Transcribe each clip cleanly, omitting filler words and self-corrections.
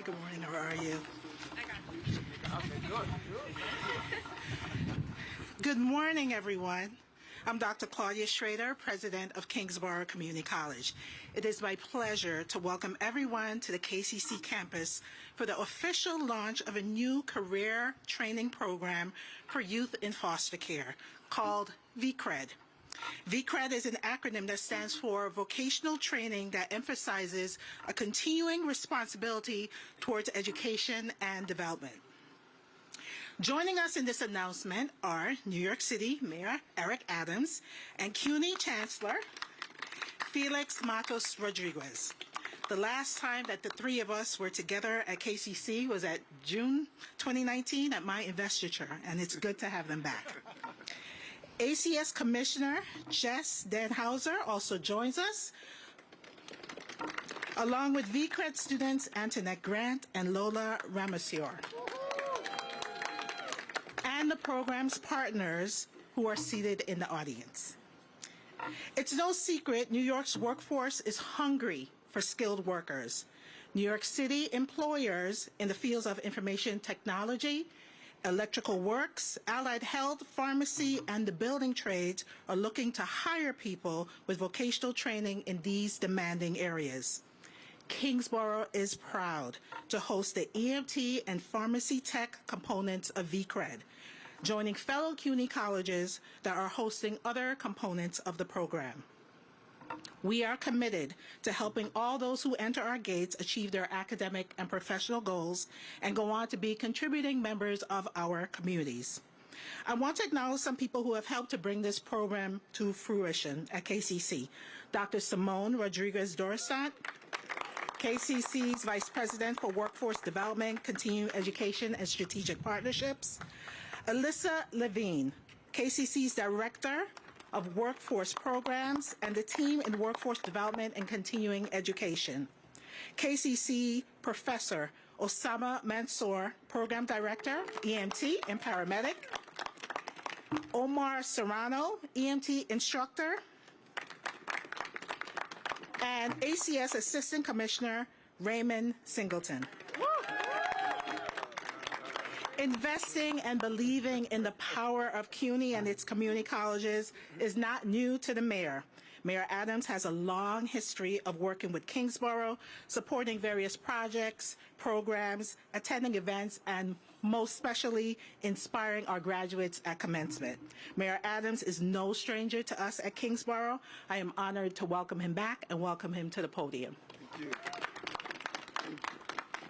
Good morning, how are you? Good morning, everyone. I'm Dr. Claudia Schrader, President of Kingsborough Community College. It is my pleasure to welcome everyone to the KCC campus for the official launch of a new career training program for youth in foster care called V-CRED. V-CRED is an acronym that stands for Vocational Training that emphasizes a continuing responsibility towards education and development. Joining us in this announcement are New York City Mayor Eric Adams and CUNY Chancellor Felix Matos Rodriguez. The last time that the three of us were together at KCC was at June 2019 at my investiture, and it's good to have them back. ACS Commissioner Jess Denhauser also joins us, along with V-CRED students Antoinette Grant and Lola Ramasior, and the program's partners who are seated in the audience. It's no secret New York's workforce is hungry for skilled workers. New York City employers in the fields of information technology, electrical works, allied health, pharmacy, and the building trades are looking to hire people with vocational training in these demanding areas. Kingsborough is proud to host the EMT and pharmacy tech components of V-CRED, joining fellow CUNY colleges that are hosting other components of the program. We are committed to helping all those who enter our gates achieve their academic and professional goals and go on to be contributing members of our communities. I want to acknowledge some people who have helped to bring this program to fruition at KCC. Dr. Simone Rodriguez-Dorisant, KCC's Vice President for Workforce Development, Continuing Education, and Strategic Partnerships. Alyssa Levine, KCC's Director of Workforce Programs and the team in Workforce Development and Continuing Education. KCC Professor Osama Mansour, Program Director, EMT and Paramedic. Omar Serrano, EMT Instructor. And ACS Assistant Commissioner Raymond Singleton. Investing and believing in the power of CUNY and its community colleges is not new to the mayor. Mayor Adams has a long history of working with Kingsborough, supporting various projects, programs, attending events, and most especially inspiring our graduates at commencement. Mayor Adams is no stranger to us at Kingsborough. I am honored to welcome him back and welcome him to the podium. Thank you.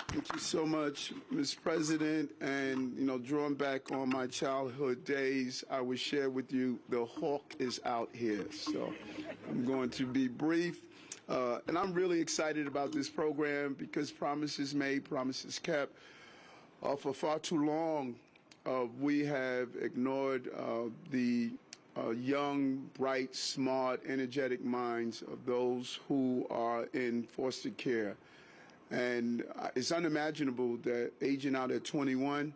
Thank you so much, Ms. President. And, drawing back on my childhood days, I would share with you the hawk is out here. So I'm going to be brief. And I'm really excited about this program because promises made, promises kept. For far too long, we have ignored the young, bright, smart, energetic minds of those who are in foster care. And it's unimaginable that aging out at 21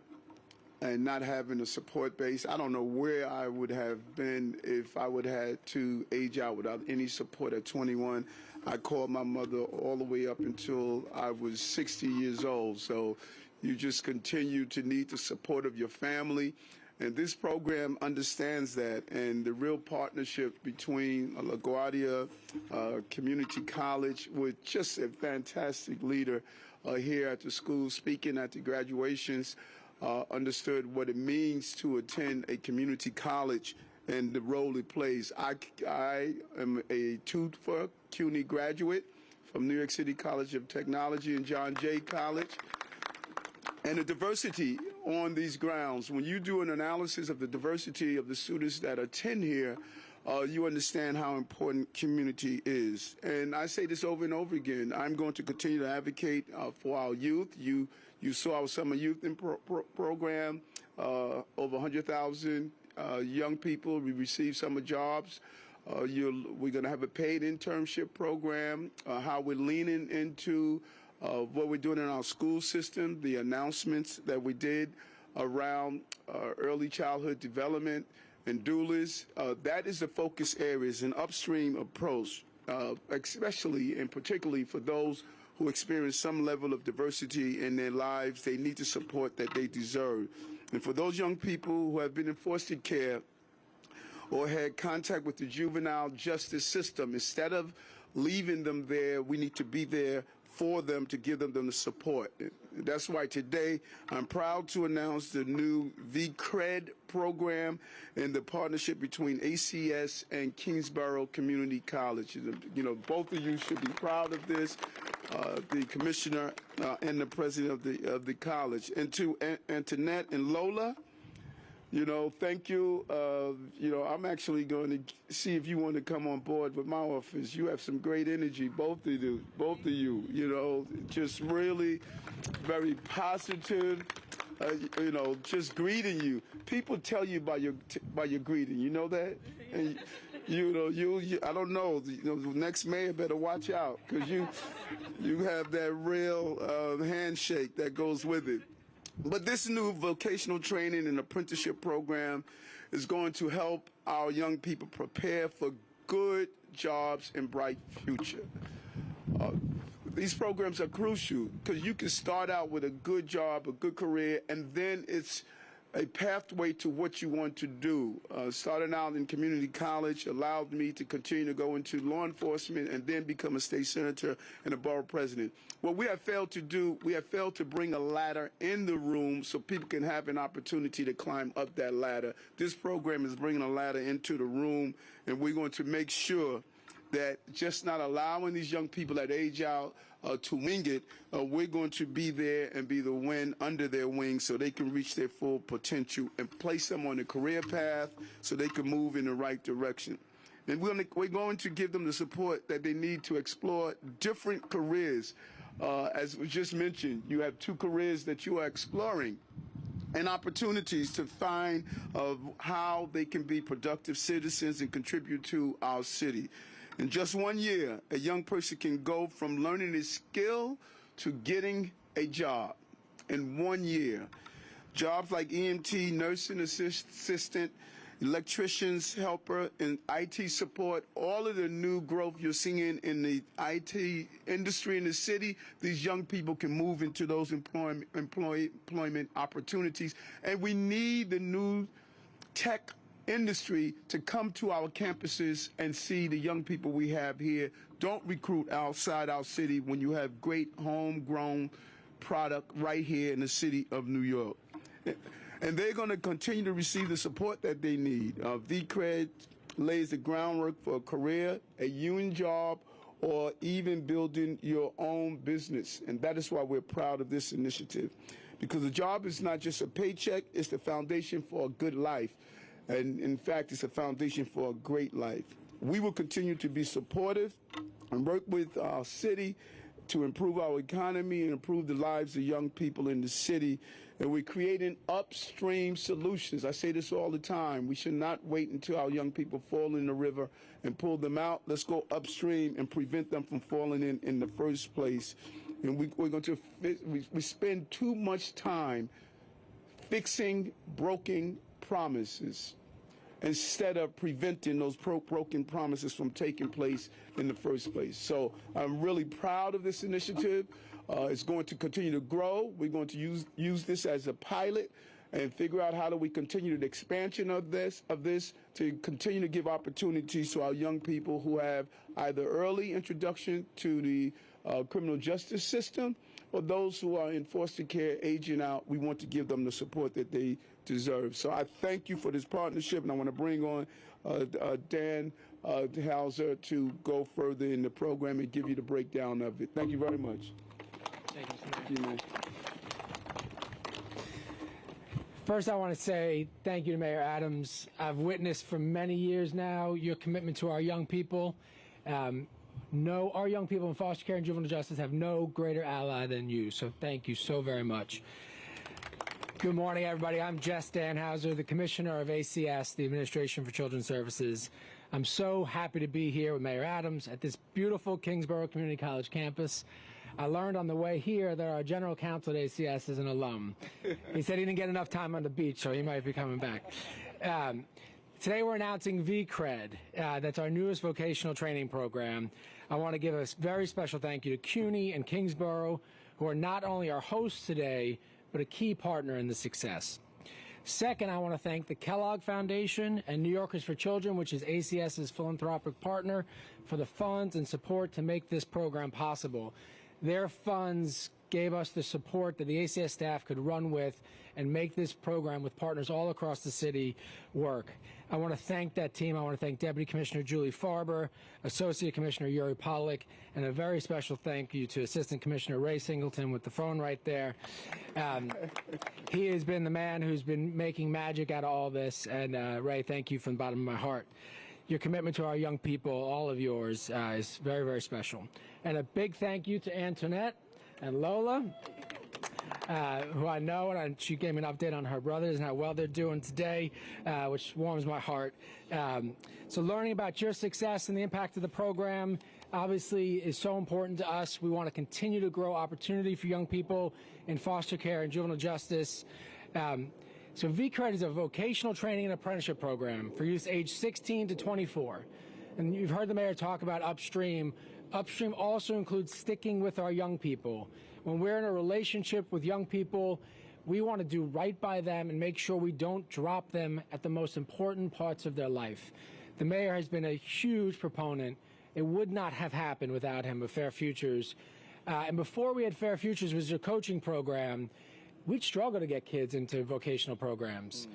and not having a support base. I don't know where I would have been if I would have had to age out without any support at 21. I called my mother all the way up until I was 60 years old. So you just continue to need the support of your family. And this program understands that, and the real partnership between LaGuardia Community College with just a fantastic leader here at the school, speaking at the graduations, understood what it means to attend a community college and the role it plays. I am a Tufa CUNY graduate from New York City College of Technology and John Jay College. And the diversity on these grounds, when you do an analysis of the diversity of the students that attend here, you understand how important community is. And I say this over and over again. I'm going to continue to advocate for our youth. You saw our summer youth program, over 100,000 young people. We received summer jobs. We're going to have a paid internship program, how we're leaning into what we're doing in our school system, the announcements that we did around early childhood development and doulas. That is the focus areas, an upstream approach, especially and particularly for those who experience some level of diversity in their lives, they need the support that they deserve. And for those young people who have been in foster care or had contact with the juvenile justice system, instead of leaving them there, we need to be there for them to give them the support. That's why today I'm proud to announce the new V-CRED program and the partnership between ACS and Kingsborough Community College. You know, both of you should be proud of this, the commissioner and the president of the college. And to Antoinette and Lola, you know, thank you. You know, I'm actually going to see if you want to come on board with my office. You have some great energy, both of you. You know, just really very positive. You know, just greeting you. People tell you by your greeting. You know that. And, you know, I don't know. You know, the next mayor better watch out because you have that real handshake that goes with it. But this new vocational training and apprenticeship program is going to help our young people prepare for good jobs and bright future. These programs are crucial because you can start out with a good job, a good career, and then it's a pathway to what you want to do. Starting out in community college allowed me to continue to go into law enforcement and then become a state senator and a borough president. What we have failed to do, we have failed to bring a ladder in the room so people can have an opportunity to climb up that ladder. This program is bringing a ladder into the room, and we're going to make sure that just not allowing these young people that age out to wing it, we're going to be there and be the wind under their wings so they can reach their full potential and place them on a career path so they can move in the right direction. And we're going to give them the support that they need to explore different careers. As was just mentioned, you have 2 careers that you are exploring and opportunities to find how they can be productive citizens and contribute to our city. In just 1 year, a young person can go from learning a skill to getting a job in 1 year. Jobs like EMT, nursing assistant, electricians, helper, and IT support, all of the new growth you're seeing in the IT industry in the city, these young people can move into those employment opportunities. And we need the new tech industry to come to our campuses and see the young people we have here. Don't recruit outside our city when you have great homegrown product right here in the city of New York. And they're going to continue to receive the support that they need. V-CRED lays the groundwork for a career, a union job, or even building your own business. And that is why we're proud of this initiative. Because the job is not just a paycheck, it's the foundation for a good life. And in fact, it's a foundation for a great life. We will continue to be supportive and work with our city to improve our economy and improve the lives of young people in the city. And we're creating upstream solutions. I say this all the time. We should not wait until our young people fall in the river and pull them out. Let's go upstream and prevent them from falling in the first place. And we're going to we spend too much time fixing broken promises instead of preventing those broken promises from taking place in the first place. So I'm really proud of this initiative. It's going to continue to grow. We're going to use this as a pilot and figure out how do we continue the expansion of this to continue to give opportunities to our young people who have either early introduction to the criminal justice system or those who are in foster care aging out. We want to give them the support that they deserve. So I thank you for this partnership, and I want to bring on Dan Hauser to go further in the program and give you the breakdown of it. Thank you very much. Thank you, man. First, I want to say thank you to Mayor Adams. I've witnessed for many years now your commitment to our young people. Our young people in foster care and juvenile justice have no greater ally than you, so thank you so very much. Good morning, everybody. I'm Jess Danhauser, the Commissioner of ACS, the Administration for Children's Services. I'm so happy to be here with Mayor Adams at this beautiful Kingsborough Community College campus. I learned on the way here that our general counsel at ACS is an alum. He said he didn't get enough time on the beach, so he might be coming back. Today we're announcing V-CRED. That's our newest vocational training program. I want to give a very special thank you to CUNY and Kingsborough, who are not only our hosts today, but a key partner in the success. Second, I want to thank the Kellogg Foundation and New Yorkers for Children, which is ACS's philanthropic partner, for the funds and support to make this program possible. Their funds gave us the support that the ACS staff could run with and make this program with partners all across the city work. I want to thank that team. I want to thank Deputy Commissioner Julie Farber, Associate Commissioner Yuri Pollack, and a very special thank you to Assistant Commissioner Ray Singleton with the phone right there. He has been the man who's been making magic out of all this, and Ray, thank you from the bottom of my heart. Your commitment to our young people, all of yours, is very, very special. And a big thank you to Antoinette and Lola, who I know, and she gave me an update on her brothers and how well they're doing today, which warms my heart. So learning about your success and the impact of the program obviously is so important to us. We want to continue to grow opportunity for young people in foster care and juvenile justice. So V-CRED is a vocational training and apprenticeship program for youth aged 16 to 24. And you've heard the mayor talk about upstream. Upstream also includes sticking with our young people. When we're in a relationship with young people, we want to do right by them and make sure we don't drop them at the most important parts of their life. The mayor has been a huge proponent. It would not have happened without him of Fair Futures. And before we had Fair Futures, which was a coaching program, we'd struggle to get kids into vocational programs.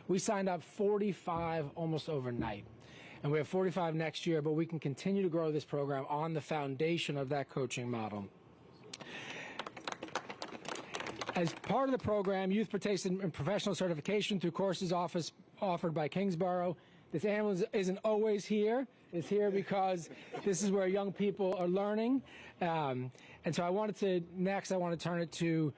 We signed up 45 almost overnight. And we have 45 next year, but we can continue to grow this program on the foundation of that coaching model. As part of the program, youth participate in professional certification through courses offered by Kingsborough. This ambulance isn't always here. It's here because this is where young people are learning. And so I want to turn it to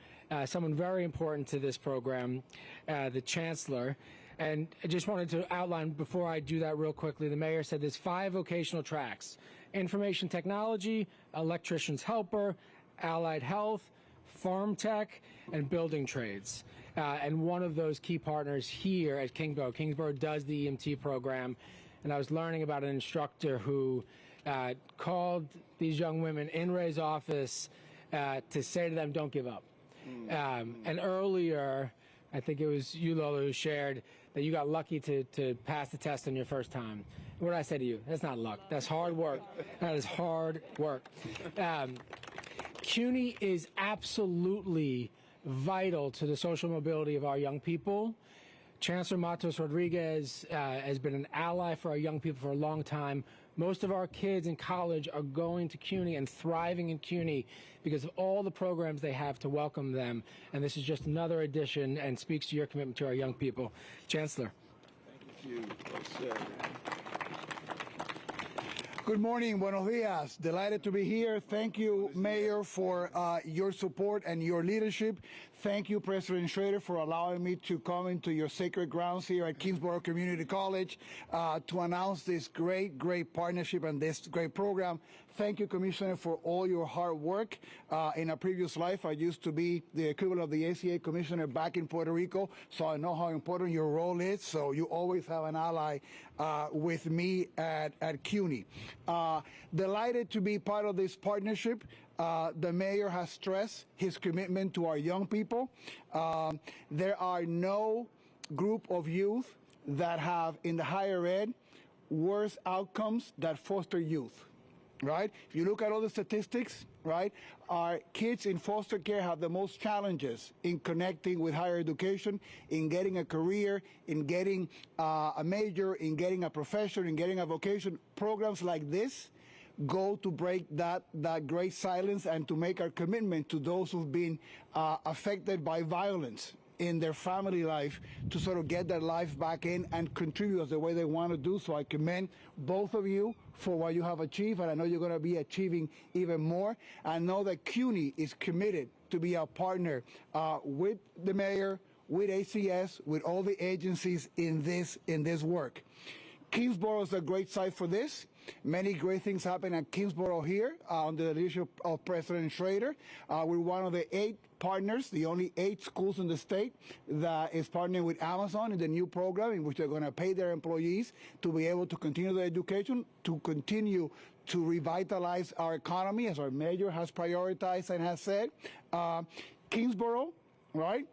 someone very important to this program, the Chancellor. And I just wanted to outline, before I do that real quickly, the mayor said there's 5 vocational tracks: information technology, electrician's helper, allied health, farm tech, and building trades. And one of those key partners here at Kingsborough does the EMT program. And I was learning about an instructor who called these young women in Ray's office to say to them, don't give up. And earlier, I think it was you, Lola, who shared that you got lucky to pass the test on your first time. What did I say to you? That's not luck. That's hard work. That is hard work. CUNY is absolutely vital to the social mobility of our young people. Chancellor Matos Rodriguez has been an ally for our young people for a long time. Most of our kids in college are going to CUNY and thriving in CUNY because of all the programs they have to welcome them. And this is just another addition and speaks to your commitment to our young people. Chancellor. Thank you. Well said. Good morning, buenos dias. Delighted to be here. Thank you, Mayor, for your support and your leadership. Thank you, President Schrader, for allowing me to come into your sacred grounds here at Kingsborough Community College to announce this great partnership and this great program. Thank you, Commissioner, for all your hard work. In a previous life, I used to be the equivalent of the ACA Commissioner back in Puerto Rico, so I know how important your role is. So you always have an ally with me at CUNY. Delighted to be part of this partnership. The mayor has stressed his commitment to our young people. There are no group of youth that have, in the higher ed, worse outcomes than foster youth, right? If you look at all the statistics, right, our kids in foster care have the most challenges in connecting with higher education, in getting a career, in getting a major, in getting a profession, in getting a vocation. Programs like this go to break that great silence and to make our commitment to those who've been affected by violence in their family life to sort of get their life back in and contribute as the way they want to do. So I commend both of you for what you have achieved, and I know you're going to be achieving even more. I know that CUNY is committed to be a partner with the mayor, with ACS, with all the agencies in this work. Kingsborough is a great site for this. Many great things happen at Kingsborough here under the leadership of President Schrader. We're one of the 8 partners, the only 8 schools in the state that is partnering with Amazon in the new program in which they're going to pay their employees to be able to continue their education, to continue to revitalize our economy, as our mayor has prioritized and has said. Kingsborough, right,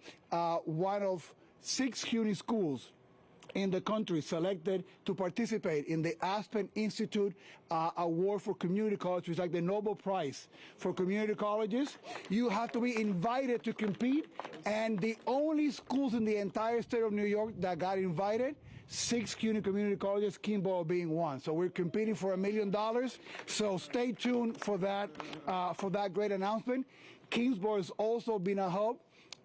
one of 6 CUNY schools in the country selected to participate in the Aspen Institute Award for Community College, which is like the Nobel Prize for community colleges. You have to be invited to compete, and the only schools in the entire state of New York that got invited, 6 CUNY community colleges, Kingsborough being one. So we're competing for $1 million. So stay tuned for that great announcement. Kingsborough has also been a hub.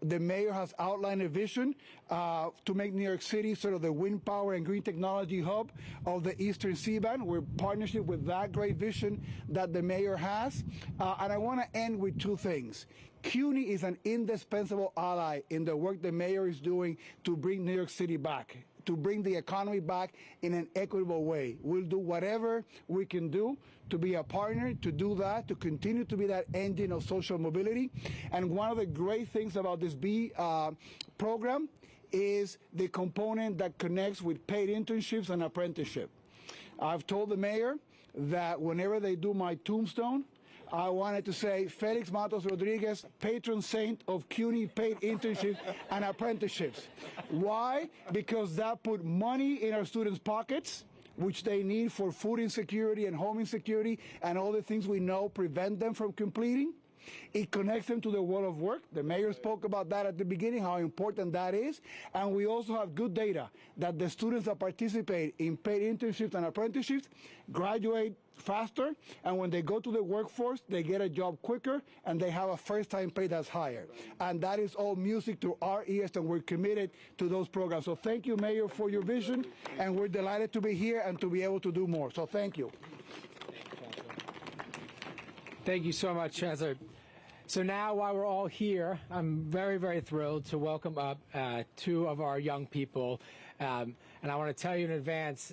The mayor has outlined a vision to make New York City sort of the wind power and green technology hub of the Eastern Seaboard. We're in partnership with that great vision that the mayor has. And I want to end with 2 things. CUNY is an indispensable ally in the work the mayor is doing to bring New York City back, to bring the economy back in an equitable way. We'll do whatever we can do to be a partner, to do that, to continue to be that engine of social mobility. And one of the great things about this B program is the component that connects with paid internships and apprenticeship. I've told the mayor that whenever they do my tombstone, I wanted to say Felix Matos Rodriguez, patron saint of CUNY paid internships and apprenticeships. Why? Because that put money in our students' pockets, which they need for food insecurity and home insecurity and all the things we know prevent them from completing. It connects them to the world of work. The mayor spoke about that at the beginning, how important that is. And we also have good data that the students that participate in paid internships and apprenticeships graduate faster, and when they go to the workforce, they get a job quicker, and they have a first-time pay that's higher. And that is all music to our ears, and we're committed to those programs. So thank you, Mayor, for your vision, and we're delighted to be here and to be able to do more. So thank you. Thank you so much, Chancellor. So now, while we're all here, I'm very, very thrilled to welcome up 2 of our young people. And I want to tell you in advance,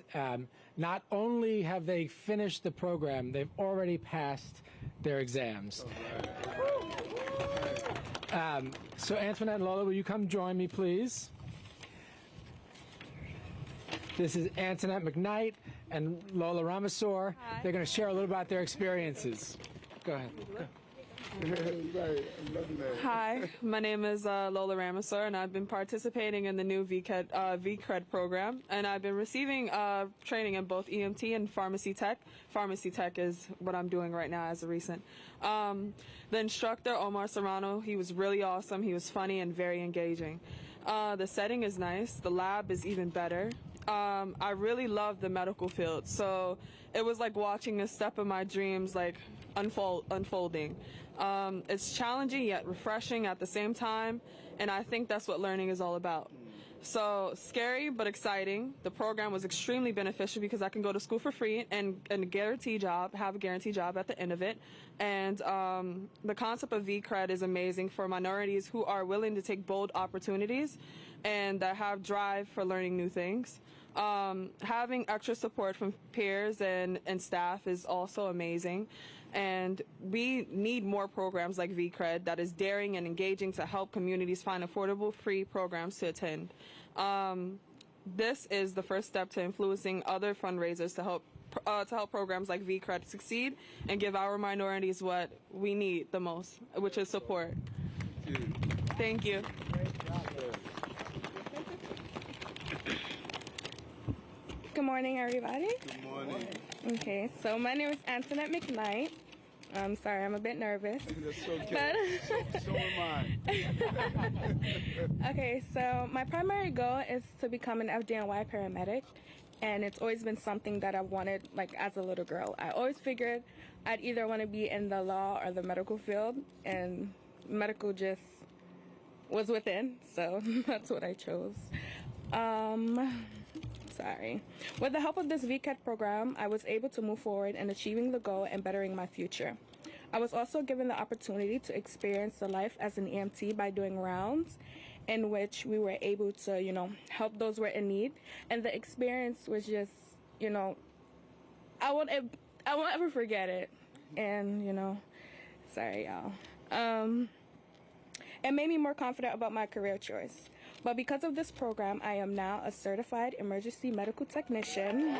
not only have they finished the program, they've already passed their exams. So Antoinette and Lola, will you come join me, please? This is Antoinette McKnight and Lola Ramasor. Hi. They're going to share a little about their experiences. Go ahead. Go. Hi, my name is Lola Ramasor, and I've been participating in the new V-CRED program, and I've been receiving training in both EMT and pharmacy tech. Pharmacy tech is what I'm doing right now as a recent. The instructor, Omar Serrano, he was really awesome. He was funny and very engaging. The setting is nice. The lab is even better. I really love the medical field, so it was like watching a step of my dreams like unfolding. It's challenging yet refreshing at the same time, and I think that's what learning is all about. So scary but exciting. The program was extremely beneficial because I can go to school for free and have a guaranteed job at the end of it. And the concept of V-CRED is amazing for minorities who are willing to take bold opportunities and that have drive for learning new things. Having extra support from peers and staff is also amazing. And we need more programs like V-CRED that is daring and engaging to help communities find affordable, free programs to attend. This is the first step to influencing other fundraisers to help programs like V-CRED succeed and give our minorities what we need the most, which is support. Thank you. Good morning, everybody. Good morning. Okay, so my name is Antoinette McKnight. I'm sorry, I'm a bit nervous. That's okay. So am I. Okay, so my primary goal is to become an FDNY paramedic, and it's always been something that I wanted, like, as a little girl. I always figured I'd either want to be in the law or the medical field, and medical just was within, so that's what I chose. With the help of this V-CRED program, I was able to move forward in achieving the goal and bettering my future. I was also given the opportunity to experience the life as an EMT by doing rounds in which we were able to, help those who were in need. And the experience was just, I won't ever forget it. And, you know, sorry, y'all. It made me more confident about my career choice. But because of this program, I am now a certified emergency medical technician.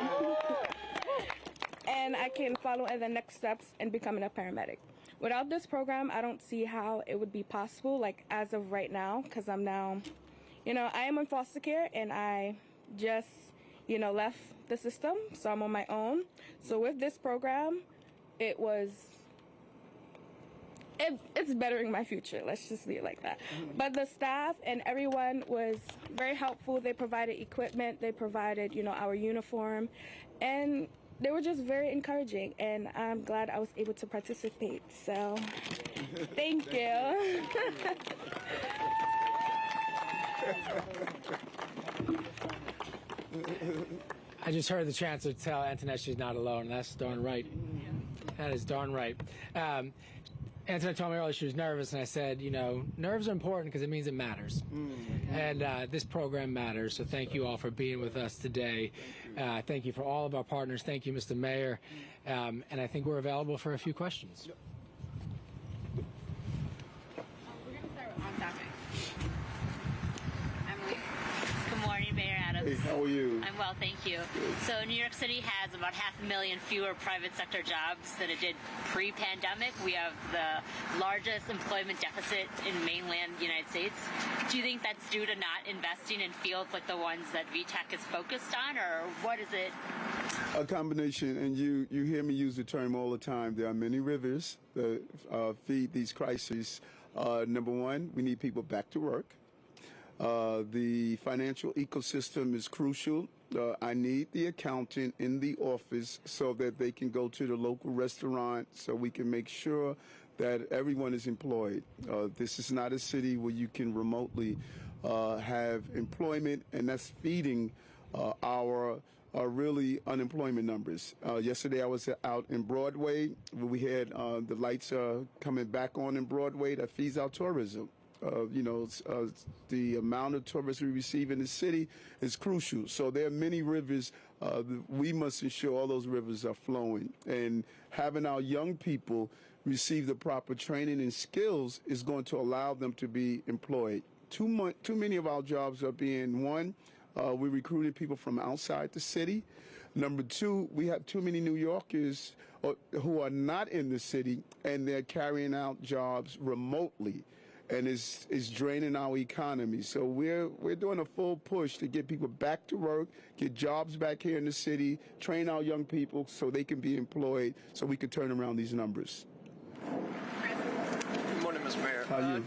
And I can follow in the next steps in becoming a paramedic. Without this program, I don't see how it would be possible, like as of right now, because I'm now, you know, I am in foster care and I just, you know, left the system, so I'm on my own. So with this program, it's bettering my future. Let's just leave it like that. But the staff and everyone was very helpful. They provided equipment. They provided, you know, our uniform. And they were just very encouraging. And I'm glad I was able to participate. So thank you. I just heard the chancellor tell Antoinette she's not alone. That's darn right. That is darn right. Antoinette told me earlier she was nervous, and I said, you know, nerves are important because it means it matters. And this program matters, so thank you all for being with us today. Thank you for all of our partners. Thank you, Mr. Mayor. And I think we're available for a few questions. We're going to start on topic. Emily. Good morning, Mayor Adams. Hey, how are you? I'm well, thank you. So New York City has about 500,000 fewer private sector jobs than it did pre-pandemic. We have the largest employment deficit in mainland United States. Do you think that's due to not investing in fields like the ones that VTech is focused on, or what is it? A combination, and you hear me use the term all the time. There are many rivers that feed these crises. Number one, we need people back to work. The financial ecosystem is crucial. I need the accountant in the office so that they can go to the local restaurant so we can make sure that everyone is employed. This is not a city where you can remotely have employment, and that's feeding our really unemployment numbers. Yesterday I was out in Broadway. We had the lights coming back on in Broadway. That feeds our tourism. The amount of tourists we receive in the city is crucial. So there are many rivers. We must ensure all those rivers are flowing. And having our young people receive the proper training and skills is going to allow them to be employed. Too many of our jobs are being, one, we're recruiting people from outside the city. Number two, we have too many New Yorkers who are not in the city, and they're carrying out jobs remotely. And it's draining our economy. So we're doing a full push to get people back to work, get jobs back here in the city, train our young people so they can be employed, so we can turn around these numbers. Good morning, Mr. Mayor. How are you?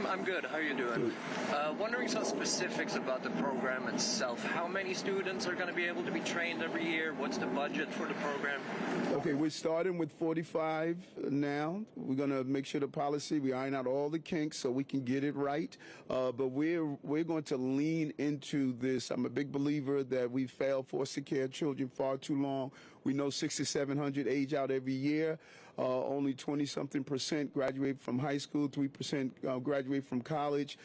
I'm good. How are you doing? Wondering some specifics about the program itself. How many students are going to be able to be trained every year? What's the budget for the program? Okay, we're starting with 45 now. We're going to make sure we iron out all the kinks so we can get it right. But we're going to lean into this. I'm a big believer that we failed foster care children far too long. We know 6,700 age out every year. Only 20-something% graduate from high school, 3% graduate from college.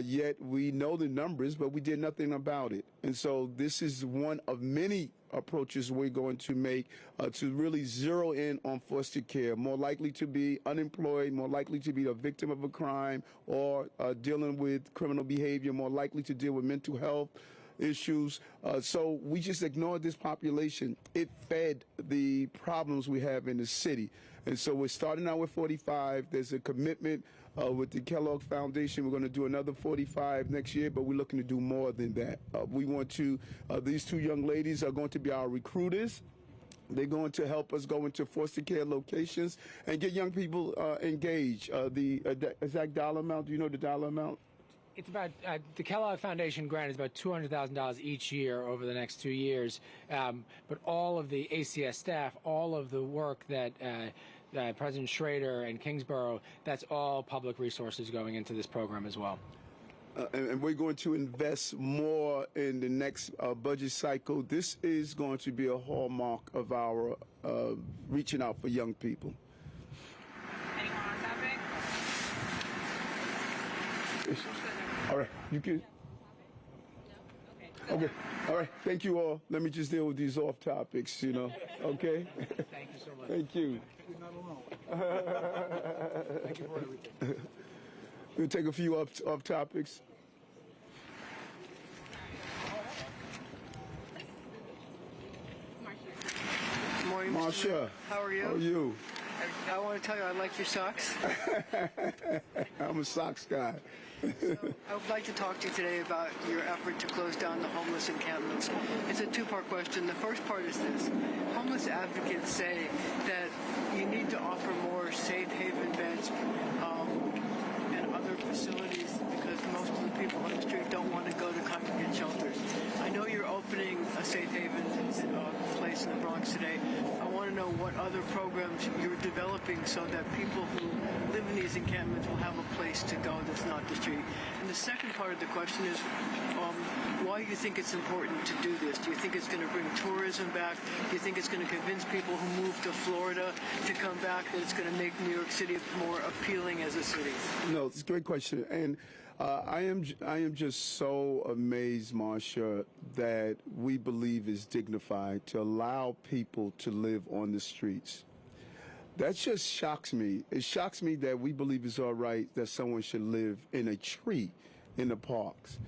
Yet we know the numbers, but we did nothing about it. And so this is one of many approaches we're going to make to really zero in on foster care. More likely to be unemployed, more likely to be a victim of a crime or dealing with criminal behavior, more likely to deal with mental health issues. So we just ignored this population. It fed the problems we have in the city. And so we're starting out with 45. There's a commitment with the Kellogg Foundation. We're going to do another 45 next year, but we're looking to do more than that. We want to, these two young ladies are going to be our recruiters. They're going to help us go into foster care locations and get young people engaged. The exact dollar amount, do you know the dollar amount? It's about the Kellogg Foundation grant is about $200,000 each year over the next 2 years. But all of the ACS staff, all of the work that President Schrader and Kingsborough, that's all public resources going into this program as well. And we're going to invest more in the next budget cycle. This is going to be a hallmark of our reaching out for young people. Anyone on topic? All right, you can. Okay. Okay. All right. Thank you all. Let me just deal with these off topics, you know. Okay? Thank you so much. Thank you. Thank you for everything. We'll take a few off topics. Good morning, Mr. Mayor. Marsha, How are you? how are you? I want to tell you I like your socks. I'm a socks guy. I would like to talk to you today about your effort to close down the homeless encampments. It's a two-part question. The first part is this. Homeless advocates say that you need to offer more safe haven beds and other facilities because most of the people on the street don't want to go to congregate shelters. I know you're opening a safe haven place in the Bronx today. I want to know what other programs you're developing so that people who live in these encampments will have a place to go that's not the street. And the second part of the question is why you think it's important to do this. Do you think it's going to bring tourism back? Do you think it's going to convince people who move to Florida to come back, that it's going to make New York City more appealing as a city? No, it's a great question. And I am just so amazed, Marsha, that we believe is dignified to allow people to live on the streets. That just shocks me. It shocks me that we believe it's all right that someone should live in a tree in the parks.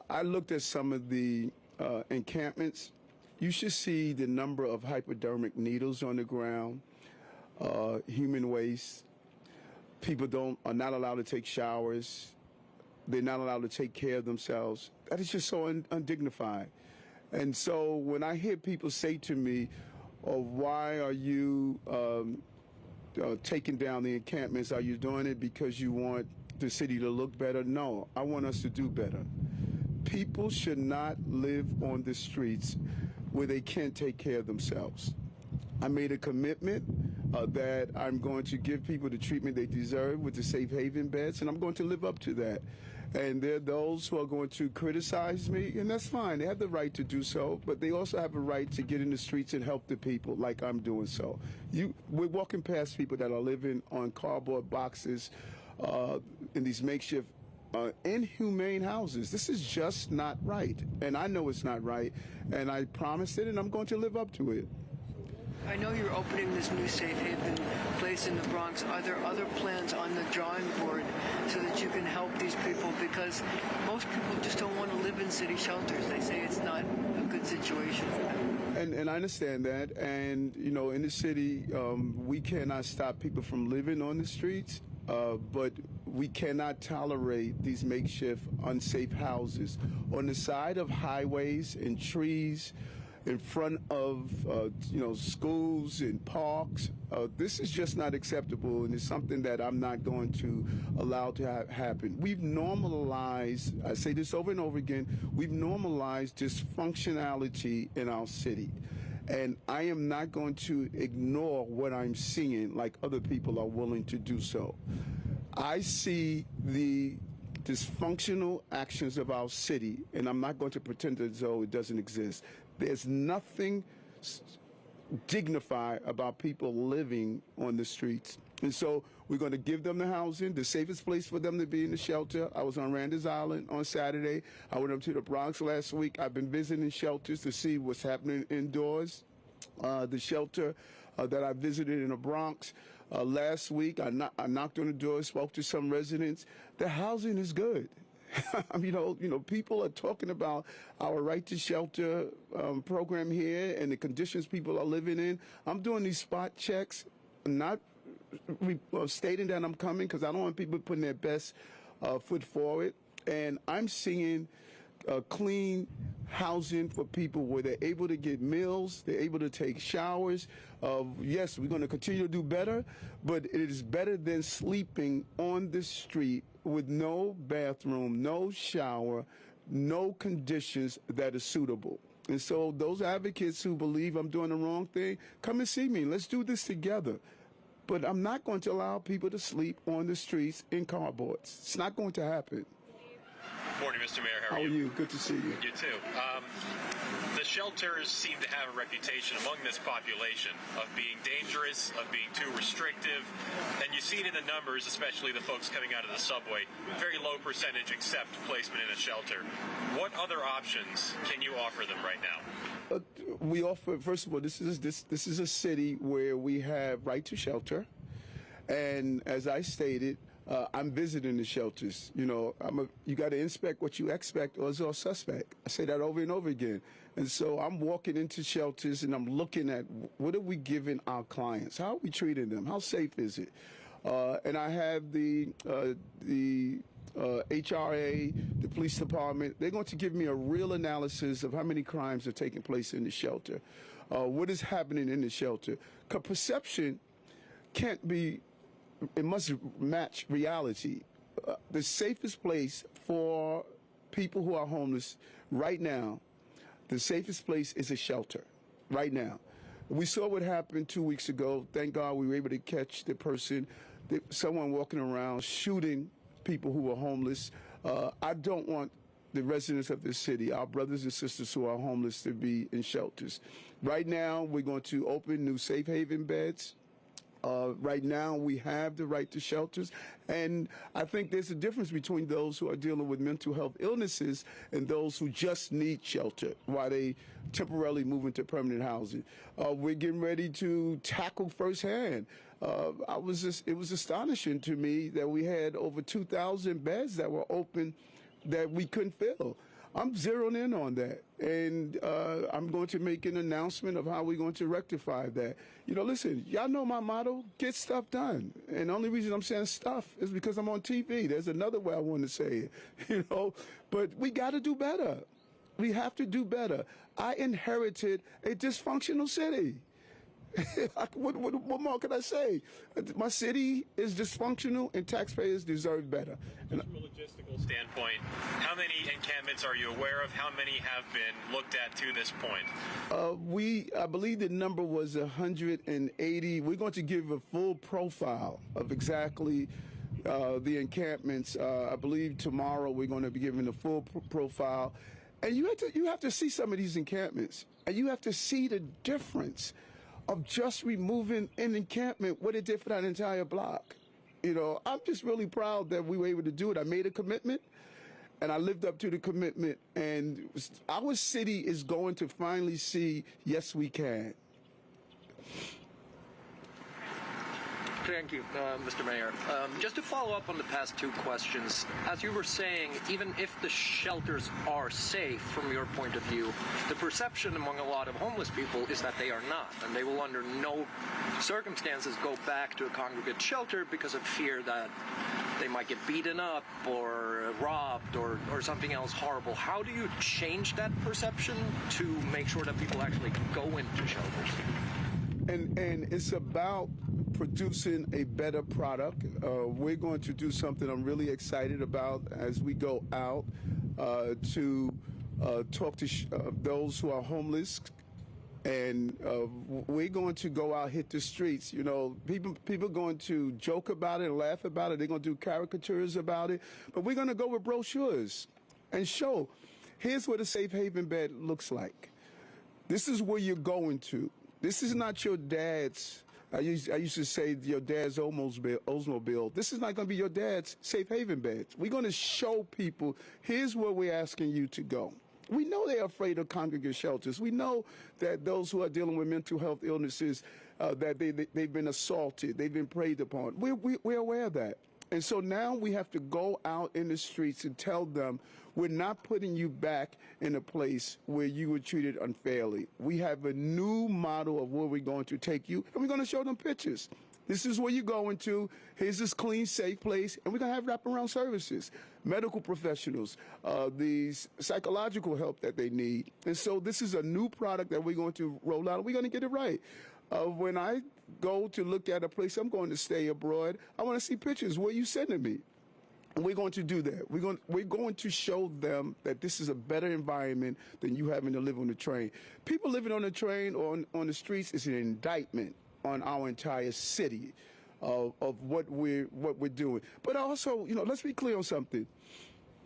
I looked at some of the encampments. You should see the number of hypodermic needles on the ground, human waste. People are not allowed to take showers. They're not allowed to take care of themselves. That is just so undignified. And so when I hear people say to me, oh, why are you taking down the encampments? Are you doing it because you want the city to look better? No, I want us to do better. People should not live on the streets where they can't take care of themselves. I made a commitment that I'm going to give people the treatment they deserve with the safe haven beds, and I'm going to live up to that. And there are those who are going to criticize me, and that's fine. They have the right to do so, but they also have a right to get in the streets and help the people like I'm doing so. We're walking past people that are living on cardboard boxes in these makeshift inhumane houses. This is just not right, and I know it's not right, and I promised it, and I'm going to live up to it. I know you're opening this new safe haven place in the Bronx. Are there other plans on the drawing board so that you can help these people? Because most people just don't want to live in city shelters. They say it's not a good situation for them. And I understand that. And, you know, in the city, we cannot stop people from living on the streets, but we cannot tolerate these makeshift, unsafe houses on the side of highways and trees, in front of, schools and parks. This is just not acceptable, and it's something that I'm not going to allow to happen. We've normalized, I say this over and over again, we've normalized dysfunctionality in our city. And I am not going to ignore what I'm seeing like other people are willing to do so. I see the dysfunctional actions of our city, and I'm not going to pretend as though it doesn't exist. There's nothing dignified about people living on the streets. And so we're going to give them the housing, the safest place for them to be in the shelter. I was on Randers Island on Saturday. I went up to the Bronx last week. I've been visiting shelters to see what's happening indoors. The shelter that I visited in the Bronx last week, I knocked on the door, spoke to some residents. The housing is good. People are talking about our right to shelter program here and the conditions people are living in. I'm doing these spot checks, not stating that I'm coming because I don't want people putting their best foot forward. And I'm seeing clean housing for people where they're able to get meals, they're able to take showers. Yes, we're going to continue to do better, but it is better than sleeping on the street with no bathroom, no shower, no conditions that are suitable. And so those advocates who believe I'm doing the wrong thing, come and see me. Let's do this together. But I'm not going to allow people to sleep on the streets in cardboards. It's not going to happen. Morning, Mr. Mayor. How are you? Good to see you. You too. The shelters seem to have a reputation among this population of being dangerous, of being too restrictive, and you see it in the numbers, especially the folks coming out of the subway. Very low percentage accept placement in a shelter. What other options can you offer them right now? We offer, first of all, this is a city where we have right to shelter, and as I stated, I'm visiting the shelters. You know, you got to inspect what you expect or you're suspect. I say that over and over again. And so I'm walking into shelters and I'm looking at what are we giving our clients? How are we treating them? How safe is it? And I have the HRA, the police department. They're going to give me a real analysis of how many crimes are taking place in the shelter. What is happening in the shelter? 'Cause perception can't be, it must match reality. The safest place for people who are homeless right now, the safest place is a shelter right now. We saw what happened 2 weeks ago. Thank God we were able to catch the person, someone walking around shooting people who are homeless. I don't want the residents of this city, our brothers and sisters who are homeless, to be in shelters. Right now, we're going to open new safe haven beds. Right now, we have the right to shelters, and I think there's a difference between those who are dealing with mental health illnesses and those who just need shelter while they temporarily move into permanent housing. We're getting ready to tackle firsthand. It was astonishing to me that we had over 2,000 beds that were open that we couldn't fill. I'm zeroing in on that, and I'm going to make an announcement of how we're going to rectify that. You know, listen, y'all know my motto, get stuff done. And the only reason I'm saying stuff is because I'm on TV. There's another way I want to say it, you know. But we got to do better. We have to do better. I inherited a dysfunctional city. What more can I say? My city is dysfunctional, and taxpayers deserve better. From a logistical standpoint, how many encampments are you aware of? How many have been looked at to this point? I believe the number was 180. We're going to give a full profile of exactly the encampments. I believe tomorrow we're going to be giving a full profile. And you have to see some of these encampments, and you have to see the difference of just removing an encampment, what it did for that entire block. You know, I'm just really proud that we were able to do it. I made a commitment, and I lived up to the commitment, and our city is going to finally see, yes, we can. Thank you, Mr. Mayor. Just to follow up on the past two questions, as you were saying, even if the shelters are safe from your point of view, the perception among a lot of homeless people is that they are not, and they will under no circumstances go back to a congregate shelter because of fear that they might get beaten up or robbed or something else horrible. How do you change that perception to make sure that people actually go into shelters? And it's about producing a better product. We're going to do something I'm really excited about as we go out to talk to those who are homeless. And we're going to go out, hit the streets. You know, people are going to joke about it and laugh about it. They're going to do caricatures about it. But we're going to go with brochures and show, here's what a safe haven bed looks like. This is where you're going to. This is not your dad's, I used to say your dad's Oldsmobile. This is not going to be your dad's safe haven bed. We're going to show people, here's where we're asking you to go. We know they're afraid of congregate shelters. We know that those who are dealing with mental health illnesses, that they've been assaulted, they've been preyed upon. We're aware of that. And so now we have to go out in the streets and tell them, we're not putting you back in a place where you were treated unfairly. We have a new model of where we're going to take you, and we're going to show them pictures. This is where you're going to. Here's this clean, safe place, and we're going to have wraparound services, medical professionals, the psychological help that they need. And so this is a new product that we're going to roll out, and we're going to get it right. When I go to look at a place I'm going to stay abroad, I want to see pictures. Where are you sending me? And we're going to do that. We're going to show them that this is a better environment than you having to live on the train. People living on the train or on the streets is an indictment on our entire city of what we're doing. But also, you know, let's be clear on something.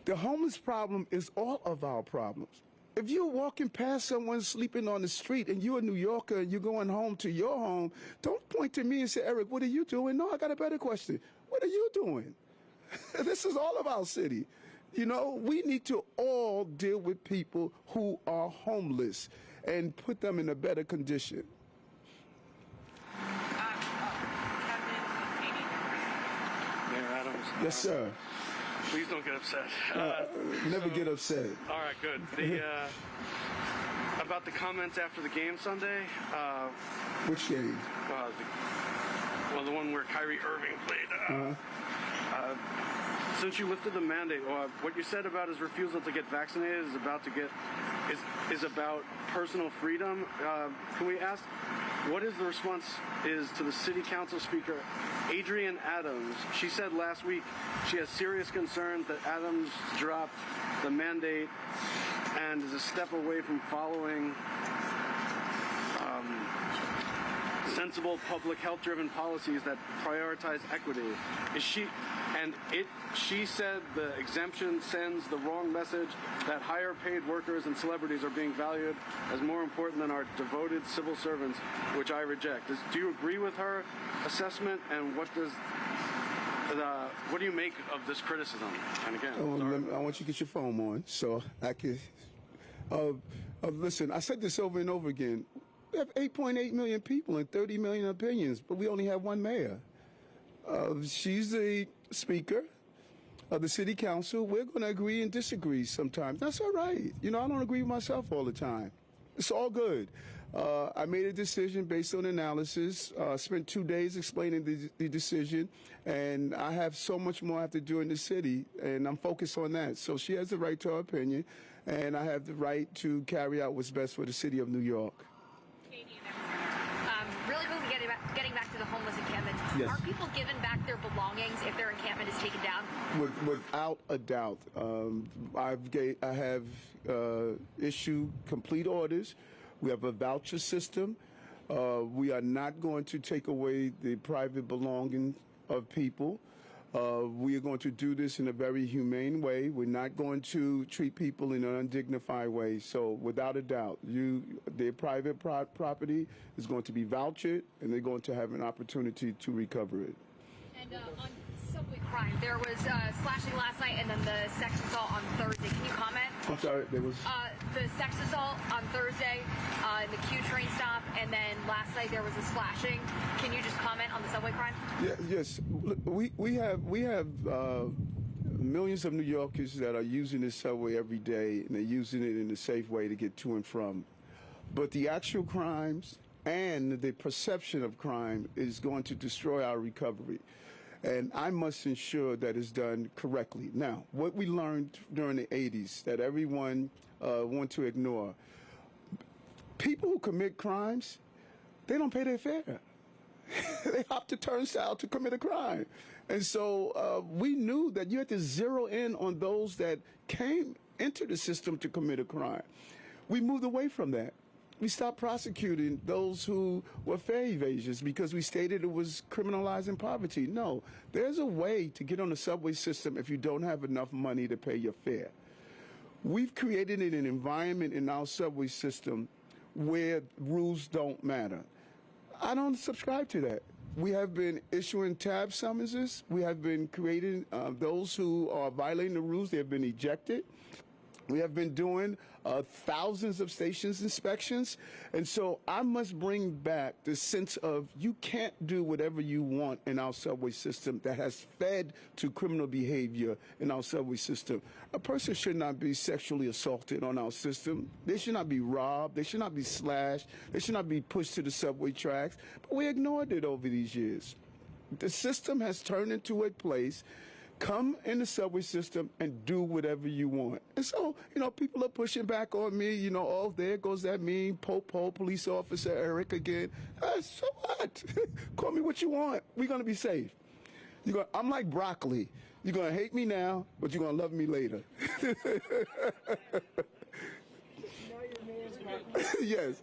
The homeless problem is all of our problems. if you're walking past someone sleeping on the street and you're a New Yorker and you're going home to your home, don't point to me and say, Eric, what are you doing? No, I got a better question. What are you doing? This is all of our city. You know, we need to all deal with people who are homeless and put them in a better condition. Mayor Adams. Yes, sir. Please don't get upset. Never get upset. All right, good. The about the comments after the game Sunday. Which game? The one where Kyrie Irving played. Since you lifted the mandate, what you said about his refusal to get vaccinated is about personal freedom. Can we ask what is the response is to the City Council Speaker, Adrienne Adams? She said last week she has serious concerns that Adams dropped the mandate and is a step away from following sensible public health-driven policies that prioritize equity. She said the exemption sends the wrong message that higher paid workers and celebrities are being valued as more important than our devoted civil servants, which I reject. Do you agree with her assessment, and what do you make of this criticism? And again, I want you to get your phone on so I can. Listen, I said this over and over again. We have 8.8 million people and 30 million opinions, but we only have one mayor. She's the speaker of the city council. We're going to agree and disagree sometimes. That's all right. You know, I don't agree with myself all the time. It's all good. I made a decision based on analysis, spent 2 days explaining the decision, and I have so much more I have to do in the city, and I'm focused on that. So she has the right to her opinion, and I have the right to carry out what's best for the city of New York. Really quickly, getting back to the homeless encampment. Yes. Are people given back their belongings if their encampment is taken down? Without a doubt. I have issued complete orders. We have a voucher system. We are not going to take away the private belongings of people. We are going to do this in a very humane way. We're not going to treat people in an undignified way. So without a doubt, their private property is going to be vouchered, and they're going to have an opportunity to recover it. And on subway crime, there was slashing last night and then the sex assault on Thursday. Can you comment? I'm sorry, there was... the sex assault on Thursday in the Q train stop, and then last night there was a slashing. Can you just comment on the subway crime? Yes. We have millions of New Yorkers that are using this subway every day, and they're using it in a safe way to get to and from. But the actual crimes and the perception of crime is going to destroy our recovery. And I must ensure that it's done correctly. Now, what we learned during the 80s that everyone want to ignore, people who commit crimes, they don't pay their fare. They hop the turnstile to commit a crime. And so we knew that you had to zero in on those that came into the system to commit a crime. We moved away from that. We stopped prosecuting those who were fare evasions because we stated it was criminalizing poverty. No, there's a way to get on the subway system if you don't have enough money to pay your fare. We've created an environment in our subway system where rules don't matter. I don't subscribe to that. We have been issuing tab summonses. We have been creating those who are violating the rules. They have been ejected. We have been doing thousands of stations inspections. And so I must bring back the sense of you can't do whatever you want in our subway system that has fed to criminal behavior in our subway system. A person should not be sexually assaulted on our system. They should not be robbed. They should not be slashed. They should not be pushed to the subway tracks. But we ignored it over these years. The system has turned into a place. Come in the subway system and do whatever you want. And so, people are pushing back on me, oh, there goes that mean po-po police officer Eric again. So what? Call me what you want. We're going to be safe. I'm like broccoli. You're going to hate me now, but you're going to love me later. Yes.